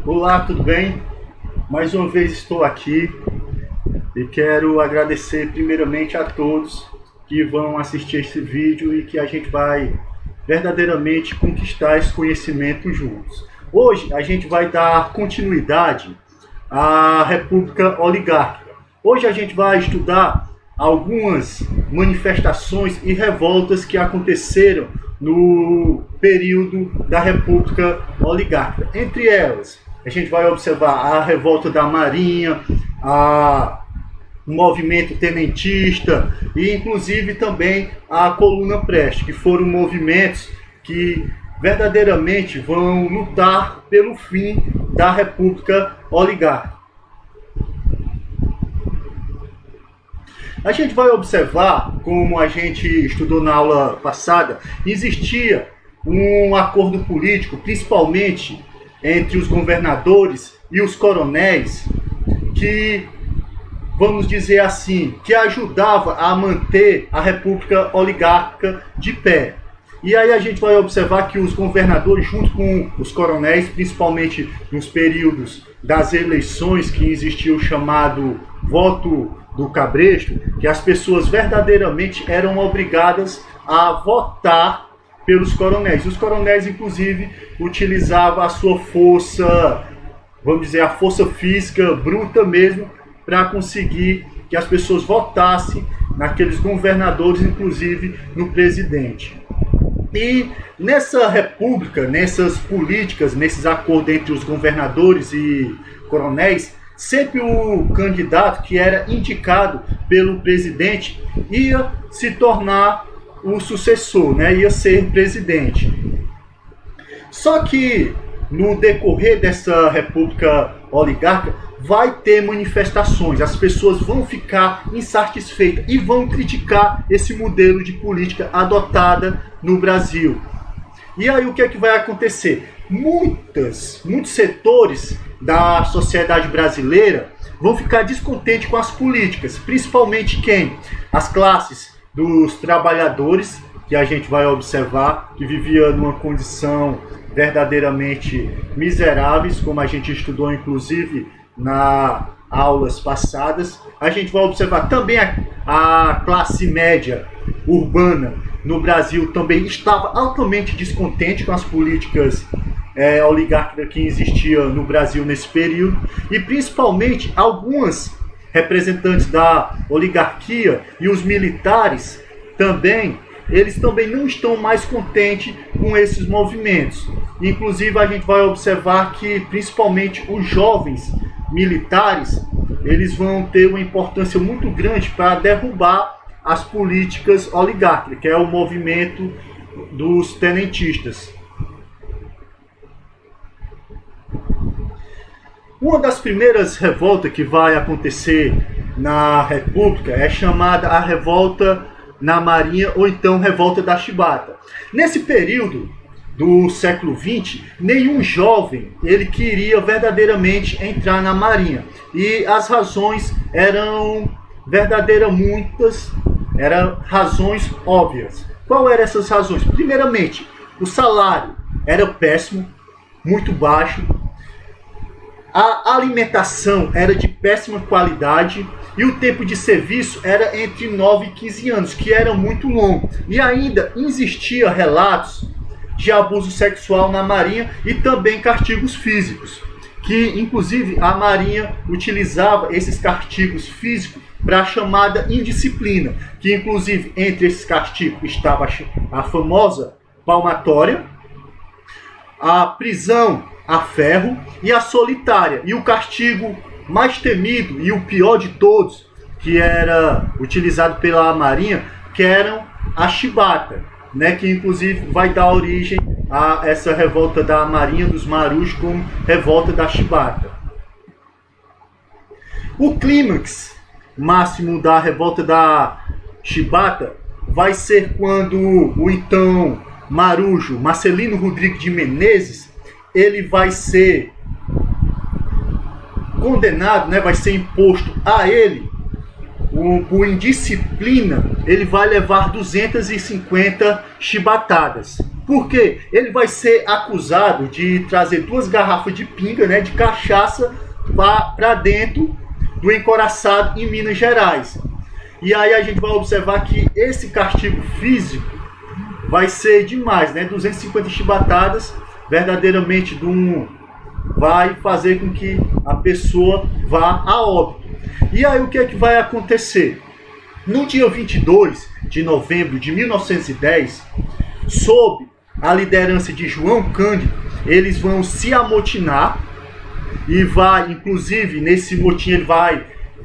Olá, tudo bem? Mais uma vez estou aqui e quero agradecer primeiramente a todos que vão assistir esse vídeo e que a gente vai verdadeiramente conquistar esse conhecimento juntos. Hoje a gente vai dar continuidade à República Oligárquica. Hoje a gente vai estudar algumas manifestações e revoltas que aconteceram no período da República Oligárquica. Entre elas, a gente vai observar a revolta da Marinha, o movimento tenentista e inclusive também a Coluna Prestes, que foram movimentos que verdadeiramente vão lutar pelo fim da República Oligárquica. A gente vai observar, como a gente estudou na aula passada, existia um acordo político, principalmente entre os governadores e os coronéis, que, vamos dizer assim, que ajudava a manter a República Oligárquica de pé. E aí a gente vai observar que os governadores, junto com os coronéis, principalmente nos períodos das eleições, que existia o chamado voto do cabresto, que as pessoas verdadeiramente eram obrigadas a votar pelos coronéis. Os coronéis, inclusive, utilizavam a sua força, vamos dizer, a força física bruta mesmo, para conseguir que as pessoas votassem naqueles governadores, inclusive no presidente. E nessa república, nessas políticas, nesses acordos entre os governadores e coronéis, sempre o candidato que era indicado pelo presidente ia se tornar o sucessor, né? Ia ser presidente. Só que no decorrer dessa República Oligárquica vai ter manifestações, as pessoas vão ficar insatisfeitas e vão criticar esse modelo de política adotada no Brasil. E aí o que é que vai acontecer? Muitos setores da sociedade brasileira vão ficar descontentes com as políticas, principalmente quem? As classes dos trabalhadores, que a gente vai observar que vivia numa condição verdadeiramente miseráveis, como a gente estudou inclusive nas aulas passadas. A gente vai observar também a classe média urbana no Brasil também estava altamente descontente com as políticas oligárquicas que existiam no Brasil nesse período, e principalmente algumas representantes da oligarquia e os militares também, eles também não estão mais contentes com esses movimentos. Inclusive a gente vai observar que principalmente os jovens militares, eles vão ter uma importância muito grande para derrubar as políticas oligárquicas, que é o movimento dos tenentistas. Uma das primeiras revoltas que vai acontecer na República é chamada a Revolta na Marinha, ou então Revolta da Chibata. Nesse período do século XX, nenhum jovem ele queria verdadeiramente entrar na Marinha. E as razões eram muitas, eram razões óbvias. Qual eram essas razões? Primeiramente, o salário era péssimo, muito baixo. A alimentação era de péssima qualidade e o tempo de serviço era entre 9 e 15 anos, que era muito longo. E ainda existia relatos de abuso sexual na Marinha e também castigos físicos, que inclusive a Marinha utilizava esses castigos físicos para a chamada indisciplina, que inclusive entre esses castigos estava a famosa palmatória, a prisão a ferro e a solitária. E o castigo mais temido e o pior de todos, que era utilizado pela Marinha, que eram a chibata, né, que inclusive vai dar origem a essa revolta da Marinha dos Marujos como revolta da chibata. O clímax máximo da revolta da chibata vai ser quando o então marujo Marcelino Rodrigues de Menezes ele vai ser condenado, né, vai ser imposto a ele por indisciplina, ele vai levar 250 chibatadas. Porque ele vai ser acusado de trazer 2 garrafas de pinga, né, de cachaça, para dentro do encoraçado em Minas Gerais. E aí a gente vai observar que esse castigo físico vai ser demais, né? 250 chibatadas, verdadeiramente vai fazer com que a pessoa vá a óbito. E aí o que é que vai acontecer? No dia 22 de novembro de 1910, sob a liderança de João Cândido, eles vão se amotinar e inclusive nesse motim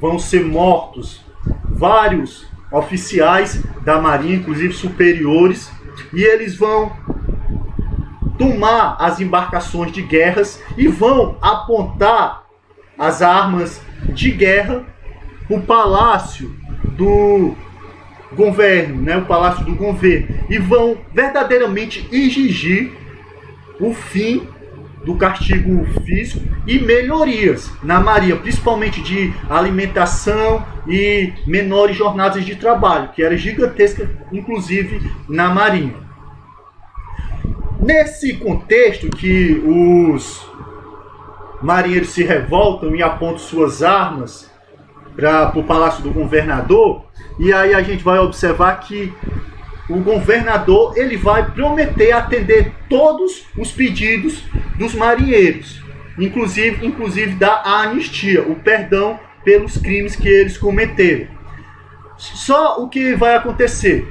vão ser mortos vários oficiais da Marinha, inclusive superiores, e eles vão tomar as embarcações de guerras e vão apontar as armas de guerra para o palácio do governo, né, o palácio do governo, e vão verdadeiramente exigir o fim do castigo físico e melhorias na Marinha, principalmente de alimentação e menores jornadas de trabalho, que era gigantesca, inclusive na Marinha. Nesse contexto que os marinheiros se revoltam e apontam suas armas para o palácio do governador, e aí a gente vai observar que o governador ele vai prometer atender todos os pedidos dos marinheiros, inclusive dar a anistia, o perdão pelos crimes que eles cometeram. Só o que vai acontecer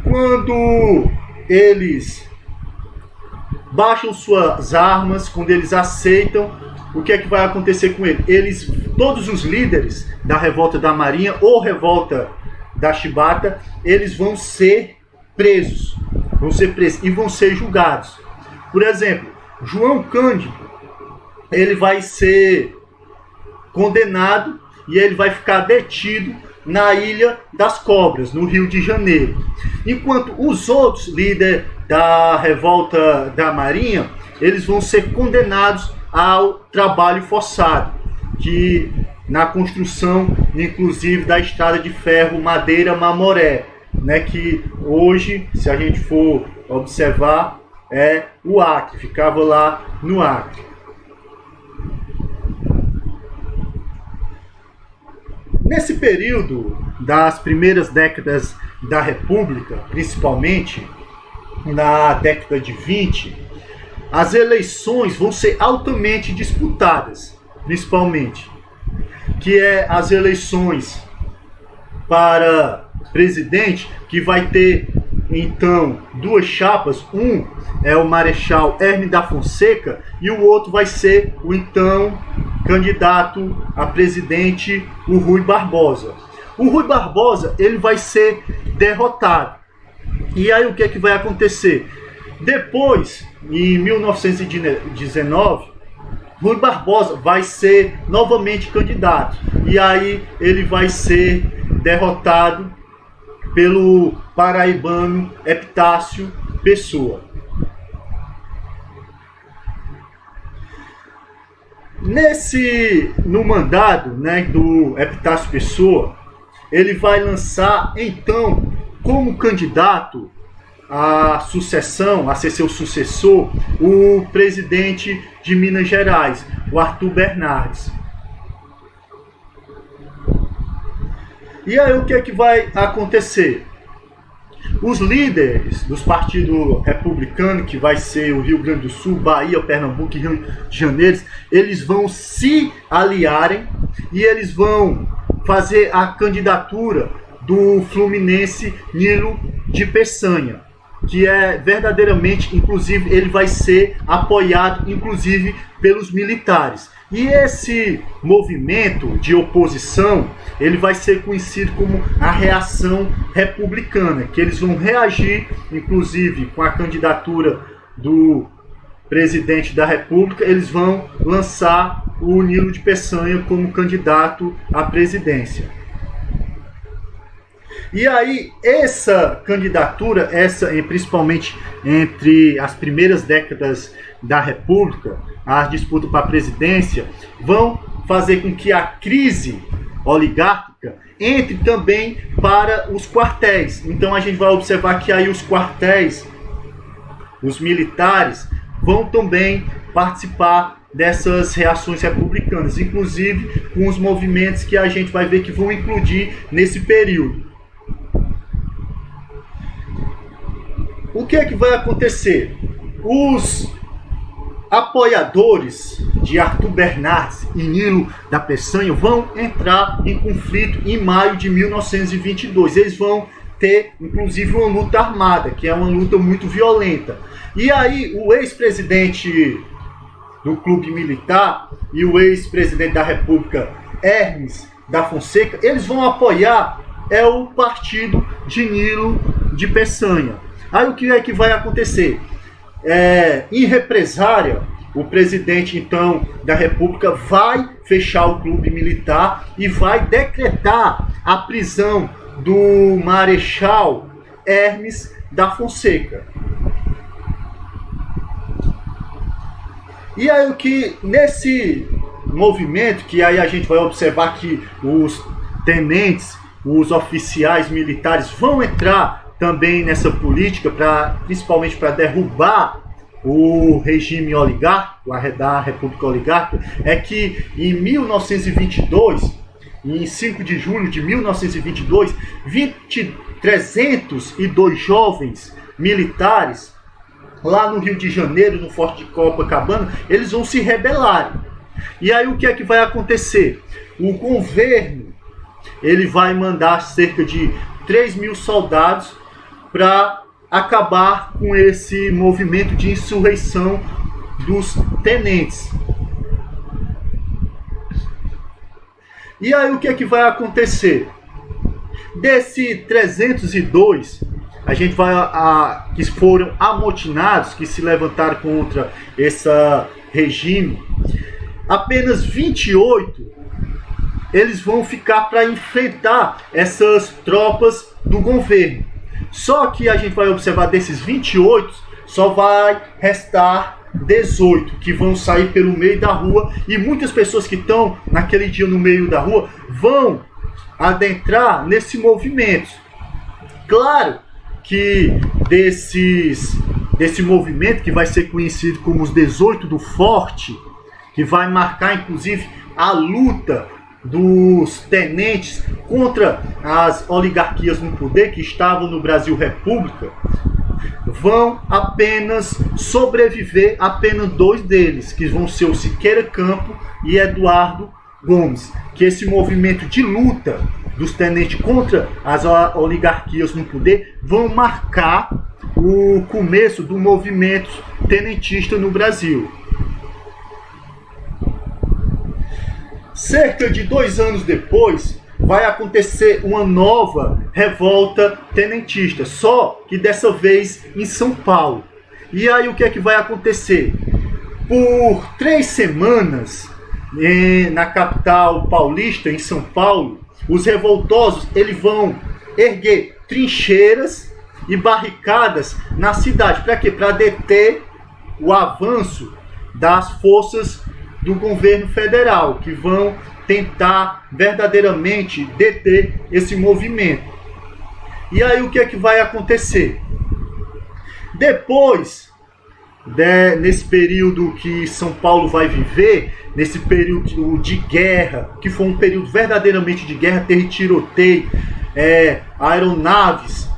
quando eles baixam suas armas, quando eles aceitam, o que é que vai acontecer com eles? Todos os líderes da revolta da Marinha ou revolta da Chibata, eles vão ser presos e vão ser julgados. Por exemplo, João Cândido, ele vai ser condenado e ele vai ficar detido na Ilha das Cobras, no Rio de Janeiro. Enquanto os outros líderes da revolta da Marinha, eles vão ser condenados ao trabalho forçado, que na construção, inclusive, da estrada de ferro Madeira-Mamoré, né, que hoje, se a gente for observar, é o Acre, ficava lá no Acre. Nesse período das primeiras décadas da República, principalmente na década de 20, as eleições vão ser altamente disputadas, principalmente, que é as eleições para presidente, que vai ter então 2 chapas, um é o Marechal Hermes da Fonseca e o outro vai ser o então candidato a presidente, o Rui Barbosa. O Rui Barbosa, ele vai ser derrotado. E aí o que é que vai acontecer? Depois, em 1919, Rui Barbosa vai ser novamente candidato. E aí ele vai ser derrotado pelo paraibano Epitácio Pessoa. No mandado, né, do Epitácio Pessoa, ele vai lançar então como candidato à sucessão, a ser seu sucessor, o presidente de Minas Gerais, o Arthur Bernardes. E aí o que é que vai acontecer? Os líderes dos partidos republicanos, que vai ser o Rio Grande do Sul, Bahia, Pernambuco e Rio de Janeiro, eles vão se aliarem e eles vão fazer a candidatura do Fluminense Nilo de Peçanha, que é verdadeiramente, inclusive, ele vai ser apoiado, inclusive, pelos militares. E esse movimento de oposição, ele vai ser conhecido como a reação republicana, que eles vão reagir, inclusive, com a candidatura do presidente da República, eles vão lançar o Nilo de Peçanha como candidato à presidência. E aí, essa candidatura, principalmente entre as primeiras décadas da República, as disputas para a presidência, vão fazer com que a crise oligárquica entre também para os quartéis. Então a gente vai observar que aí os quartéis os militares, vão também participar dessas reações republicanas, inclusive com os movimentos que a gente vai ver que vão incluir nesse período. O que é que vai acontecer? Os apoiadores de Arthur Bernardes e Nilo da Peçanha vão entrar em conflito em maio de 1922. Eles vão ter, inclusive, uma luta armada, que é uma luta muito violenta. E aí, o ex-presidente do Clube Militar e o ex-presidente da República, Hermes da Fonseca, eles vão apoiar o partido de Nilo de Peçanha. Aí o que é que vai acontecer? Em represária, o presidente então da República vai fechar o Clube Militar e vai decretar a prisão do Marechal Hermes da Fonseca. E aí o que nesse movimento, que aí a gente vai observar que os tenentes, os oficiais militares vão entrar também nessa política, principalmente para derrubar o regime oligárquico, da República Oligárquica, é que em 1922, em 5 de julho de 1922, 302 jovens militares lá no Rio de Janeiro, no Forte de Copacabana, eles vão se rebelar. E aí o que é que vai acontecer? O governo ele vai mandar cerca de 3.000 soldados para acabar com esse movimento de insurreição dos tenentes. E aí o que é que vai acontecer? Desse 302, a gente vai que foram amotinados, que se levantaram contra esse regime, apenas 28 eles vão ficar para enfrentar essas tropas do governo. Só que a gente vai observar desses 28, só vai restar 18 que vão sair pelo meio da rua, e muitas pessoas que estão naquele dia no meio da rua vão adentrar nesse movimento. Claro que desse movimento, que vai ser conhecido como os 18 do Forte, que vai marcar inclusive a luta dos tenentes contra as oligarquias no poder que estavam no Brasil República, vão apenas sobreviver apenas 2 deles, que vão ser o Siqueira Campo e Eduardo Gomes, que esse movimento de luta dos tenentes contra as oligarquias no poder vão marcar o começo do movimento tenentista no Brasil. Cerca de 2 anos depois, vai acontecer uma nova revolta tenentista, só que dessa vez em São Paulo. E aí o que é que vai acontecer? Por 3 semanas, na capital paulista, em São Paulo, os revoltosos eles vão erguer trincheiras e barricadas na cidade. Para quê? Para deter o avanço das forças do governo federal, que vão tentar verdadeiramente deter esse movimento. E aí o que é que vai acontecer? Depois, nesse período que São Paulo vai viver, nesse período de guerra, que foi um período verdadeiramente de guerra, teve tiroteio, aeronaves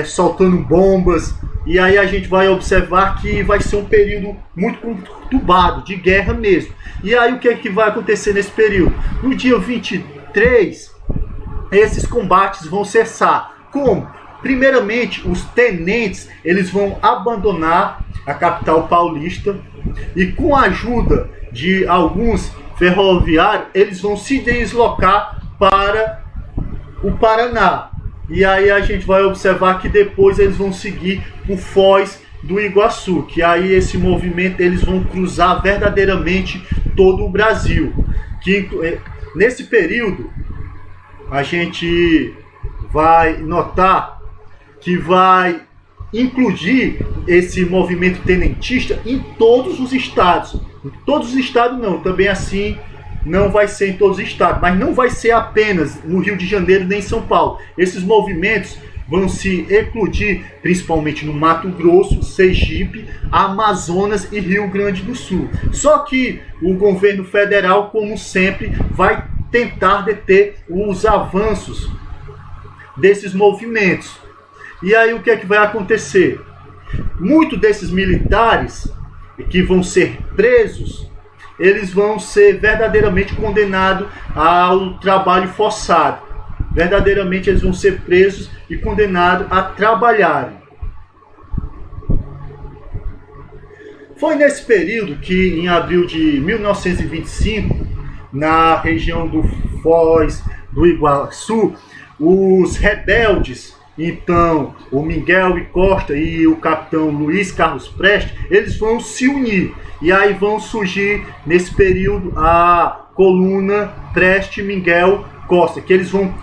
soltando bombas, e aí a gente vai observar que vai ser um período muito conturbado, de guerra mesmo. E aí o que é que vai acontecer nesse período? No dia 23, esses combates vão cessar. Como? Primeiramente, os tenentes eles vão abandonar a capital paulista e, com a ajuda de alguns ferroviários, eles vão se deslocar para o Paraná. E aí a gente vai observar que depois eles vão seguir por Foz do Iguaçu, que aí esse movimento eles vão cruzar verdadeiramente todo o Brasil. Que nesse período a gente vai notar que vai incluir esse movimento tenentista em todos os estados. Em todos os estados não, também assim não vai ser em todos os estados, mas não vai ser apenas no Rio de Janeiro nem em São Paulo. Esses movimentos vão se eclodir principalmente no Mato Grosso, Sergipe, Amazonas e Rio Grande do Sul. Só que o governo federal, como sempre, vai tentar deter os avanços desses movimentos. E aí o que é que vai acontecer? Muitos desses militares que vão ser presos, eles vão ser verdadeiramente condenados ao trabalho forçado. Verdadeiramente eles vão ser presos e condenados a trabalharem. Foi nesse período que, em abril de 1925, na região do Foz do Iguaçu, os rebeldes, então o Miguel e Costa e o capitão Luiz Carlos Prestes, eles vão se unir. E aí vão surgir nesse período a coluna Prestes Miguel Costa, que eles vão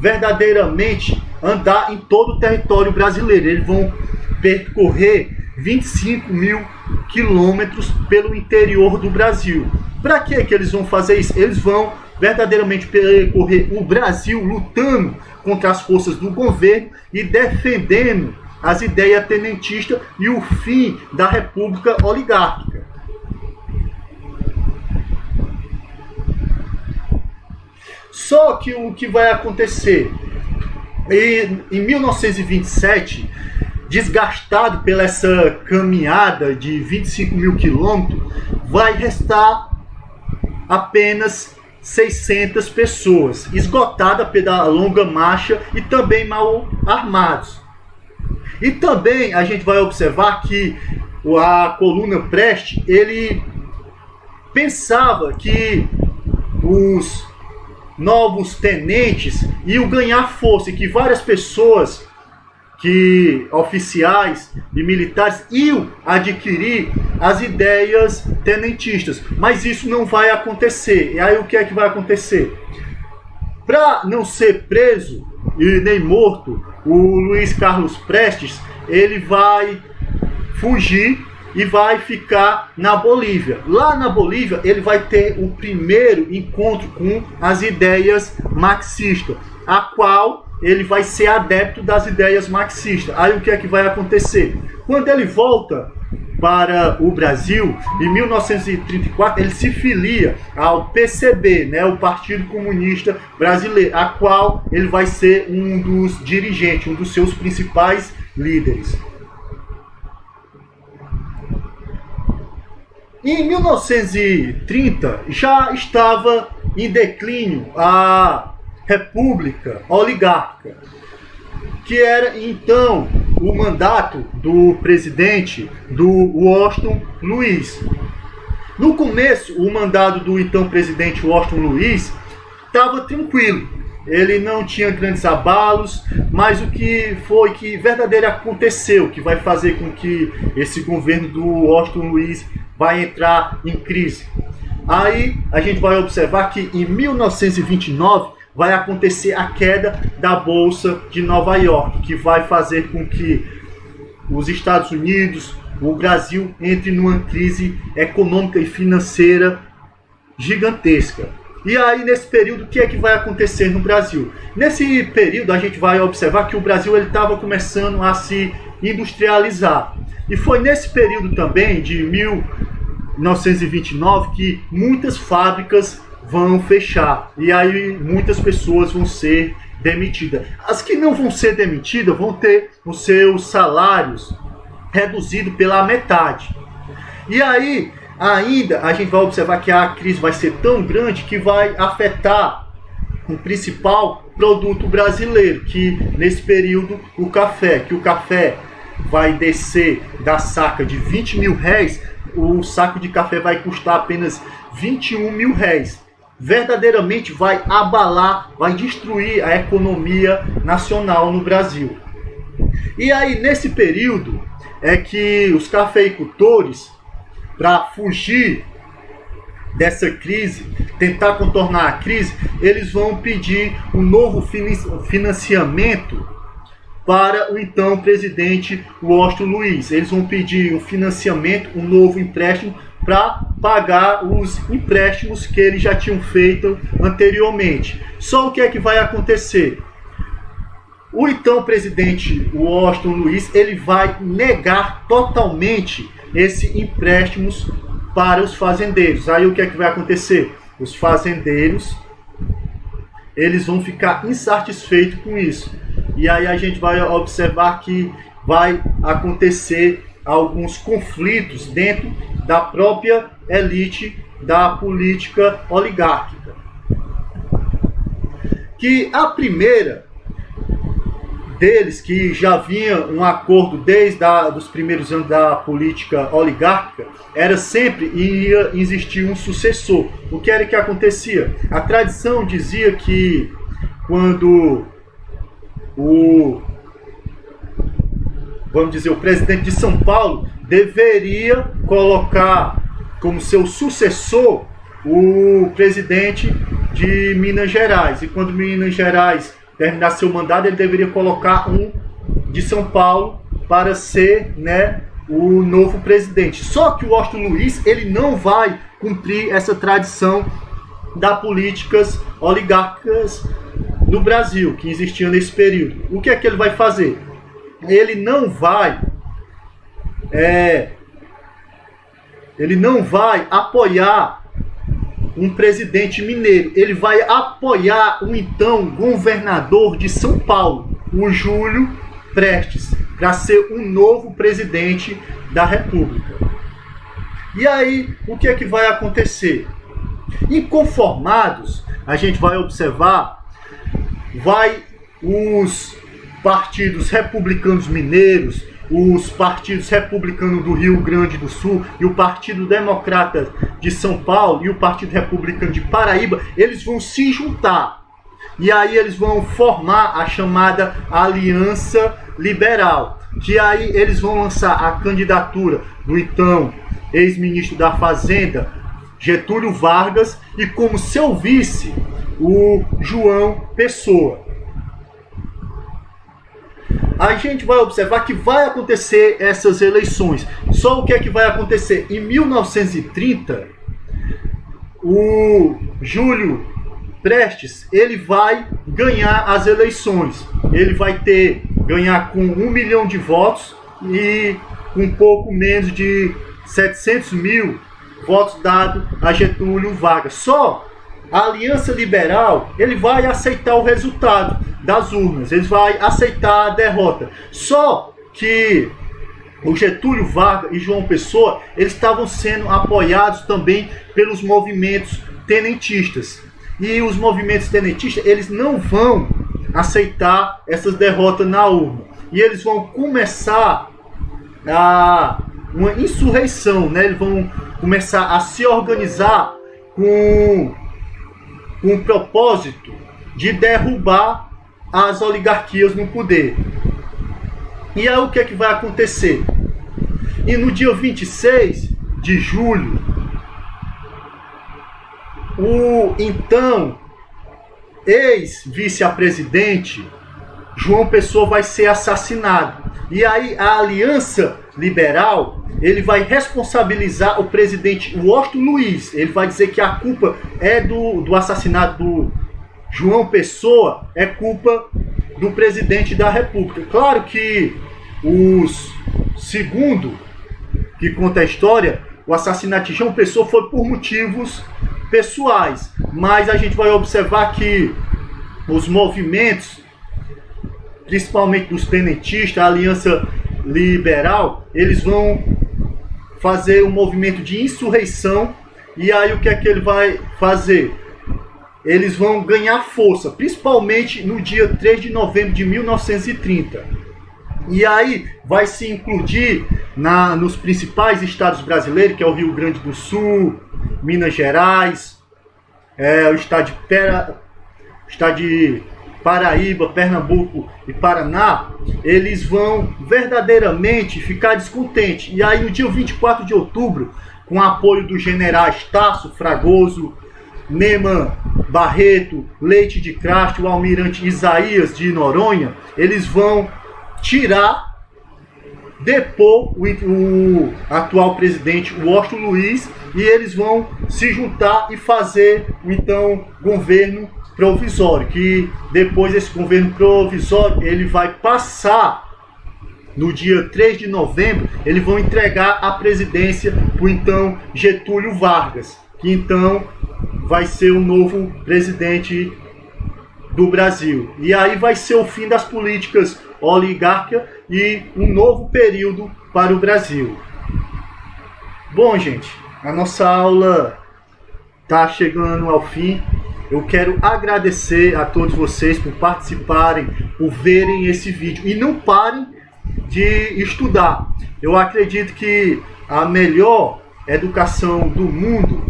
verdadeiramente andar em todo o território brasileiro. Eles vão percorrer 25 mil quilômetros pelo interior do Brasil. Para que eles vão fazer isso? Eles vão verdadeiramente percorrer o Brasil lutando contra as forças do governo e defendendo as ideias tenentistas e o fim da República Oligárquica. Só que o que vai acontecer? Em 1927, desgastado pela essa caminhada de 25 mil quilômetros, vai restar apenas 600 pessoas, esgotada pela longa marcha e também mal armados. E também a gente vai observar que a coluna Prestes, ele pensava que os novos tenentes iam ganhar força e que várias pessoas, que oficiais e militares, iam adquirir as ideias tenentistas. Mas isso não vai acontecer. E aí o que é que vai acontecer? Para não ser preso e nem morto, o Luiz Carlos Prestes, ele vai fugir e vai ficar na Bolívia. Lá na Bolívia, ele vai ter o primeiro encontro com as ideias marxistas, a qual ele vai ser adepto das ideias marxistas. Aí o que é que vai acontecer? Quando ele volta para o Brasil, em 1934, ele se filia ao PCB, né, o Partido Comunista Brasileiro, a qual ele vai ser um dos dirigentes, um dos seus principais líderes. Em 1930, já estava em declínio a República Oligárquica, que era então o mandato do presidente do Washington Luiz. No começo, o mandato do então presidente Washington Luiz estava tranquilo. Ele não tinha grandes abalos, mas o que foi que verdadeiramente aconteceu, que vai fazer com que esse governo do Washington Luiz vai entrar em crise. Aí a gente vai observar que em 1929 vai acontecer a queda da Bolsa de Nova York, que vai fazer com que os Estados Unidos, o Brasil, entre numa crise econômica e financeira gigantesca. E aí, nesse período, o que é que vai acontecer no Brasil? Nesse período, a gente vai observar que o Brasil estava começando a se industrializar. E foi nesse período também, de 1929, que muitas fábricas vão fechar. E aí, muitas pessoas vão ser demitidas. As que não vão ser demitidas vão ter os seus salários reduzidos pela metade. E aí, ainda, a gente vai observar que a crise vai ser tão grande que vai afetar o principal produto brasileiro, que nesse período o café, que o café vai descer da saca de 20 mil réis, o saco de café vai custar apenas 21 mil réis. Verdadeiramente vai abalar, vai destruir a economia nacional no Brasil. E aí, nesse período, é que os cafeicultores, para fugir dessa crise, tentar contornar a crise, eles vão pedir um novo financiamento para o então presidente Washington Luiz. Eles vão pedir um financiamento, um novo empréstimo, para pagar os empréstimos que eles já tinham feito anteriormente. Só o que é que vai acontecer? O então presidente Washington Luiz, ele vai negar totalmente esses empréstimos para os fazendeiros. Aí o que é que vai acontecer? Os fazendeiros, eles vão ficar insatisfeitos com isso. E aí a gente vai observar que vai acontecer alguns conflitos dentro da própria elite da política oligárquica. Que a primeira deles, que já vinha um acordo desde os primeiros anos da política oligárquica, era sempre ia existir um sucessor. O que era que acontecia? A tradição dizia que quando o presidente de São Paulo deveria colocar como seu sucessor o presidente de Minas Gerais. E quando Minas Gerais terminar seu mandato, ele deveria colocar um de São Paulo para ser, né, o novo presidente. Só que o Washington Luiz, ele não vai cumprir essa tradição das políticas oligárquicas no Brasil, que existiam nesse período. O que é que ele vai fazer? Ele não vai apoiar um presidente mineiro. Ele vai apoiar o então governador de São Paulo, o Júlio Prestes, para ser um novo presidente da República. E aí, o que é que vai acontecer? Inconformados, a gente vai observar, os partidos republicanos mineiros, os partidos republicanos do Rio Grande do Sul e o Partido Democrata de São Paulo e o Partido Republicano de Paraíba, eles vão se juntar. E aí eles vão formar a chamada Aliança Liberal. Que aí eles vão lançar a candidatura do então ex-ministro da Fazenda, Getúlio Vargas, e como seu vice, o João Pessoa. A gente vai observar que vai acontecer essas eleições. Só o que é que vai acontecer? Em 1930, o Júlio Prestes, ele vai ganhar as eleições. Ele vai ganhar com 1 milhão de votos e com um pouco menos de 700 mil votos dados a Getúlio Vargas. Só a Aliança Liberal, ele vai aceitar o resultado das urnas, ele vai aceitar a derrota. Só que o Getúlio Vargas e João Pessoa, eles estavam sendo apoiados também pelos movimentos tenentistas. E os movimentos tenentistas, eles não vão aceitar essas derrotas na urna. E eles vão começar uma insurreição, né? Eles vão começar a se organizar com o propósito de derrubar as oligarquias no poder. E aí o que é que vai acontecer? E no dia 26 de julho, o então ex-vice-presidente João Pessoa vai ser assassinado. E aí a Aliança Liberal, ele vai responsabilizar o presidente Washington Luiz. Ele vai dizer que a culpa é do assassinato do João Pessoa, é culpa do presidente da República. Claro que segundo que conta a história, o assassinato de João Pessoa foi por motivos pessoais. Mas a gente vai observar que os movimentos, principalmente dos tenentistas, a Aliança Liberal, eles vão fazer um movimento de insurreição. E aí o que é que ele vai fazer? Eles vão ganhar força, principalmente no dia 3 de novembro de 1930. E aí vai se incluir nos principais estados brasileiros, que é o Rio Grande do Sul, Minas Gerais, o estado de Paraíba, Pernambuco e Paraná. Eles vão verdadeiramente ficar descontentes. E aí no dia 24 de outubro, com o apoio dos generais Tasso Fragoso, Neman Barreto, Leite de Castro, o almirante Isaías de Noronha, eles vão depor o atual presidente Washington Luiz, e eles vão se juntar e fazer então governo provisório, que depois esse governo provisório ele vai passar no dia 3 de novembro, eles vão entregar a presidência para o então Getúlio Vargas, que então vai ser o novo presidente do Brasil. E aí vai ser o fim das políticas oligárquicas e um novo período para o Brasil. Bom, gente, a nossa aula está chegando ao fim. Eu quero agradecer a todos vocês por participarem, por verem esse vídeo. E não parem de estudar. Eu acredito que a melhor educação do mundo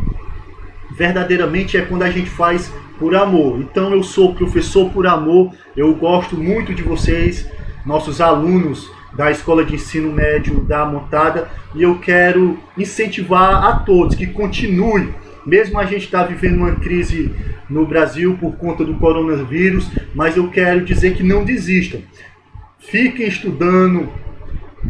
verdadeiramente é quando a gente faz por amor. Então eu sou professor por amor, eu gosto muito de vocês, nossos alunos da Escola de Ensino Médio da Amontada, e eu quero incentivar a todos que continuem, mesmo a gente está vivendo uma crise no Brasil por conta do coronavírus, mas eu quero dizer que não desistam. Fiquem estudando,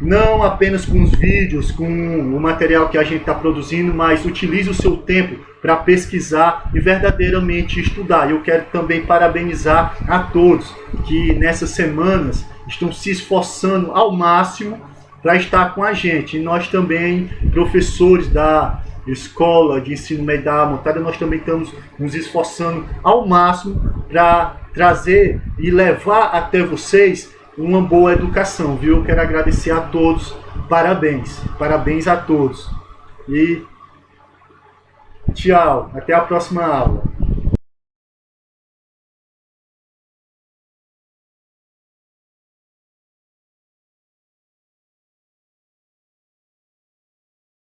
não apenas com os vídeos, com o material que a gente está produzindo, mas utilize o seu tempo para pesquisar e verdadeiramente estudar. Eu quero também parabenizar a todos que nessas semanas estão se esforçando ao máximo para estar com a gente. E nós também, professores da Escola de Ensino Médio da Amontada, nós também estamos nos esforçando ao máximo para trazer e levar até vocês uma boa educação, viu? Eu quero agradecer a todos, parabéns a todos. E tchau, até a próxima aula.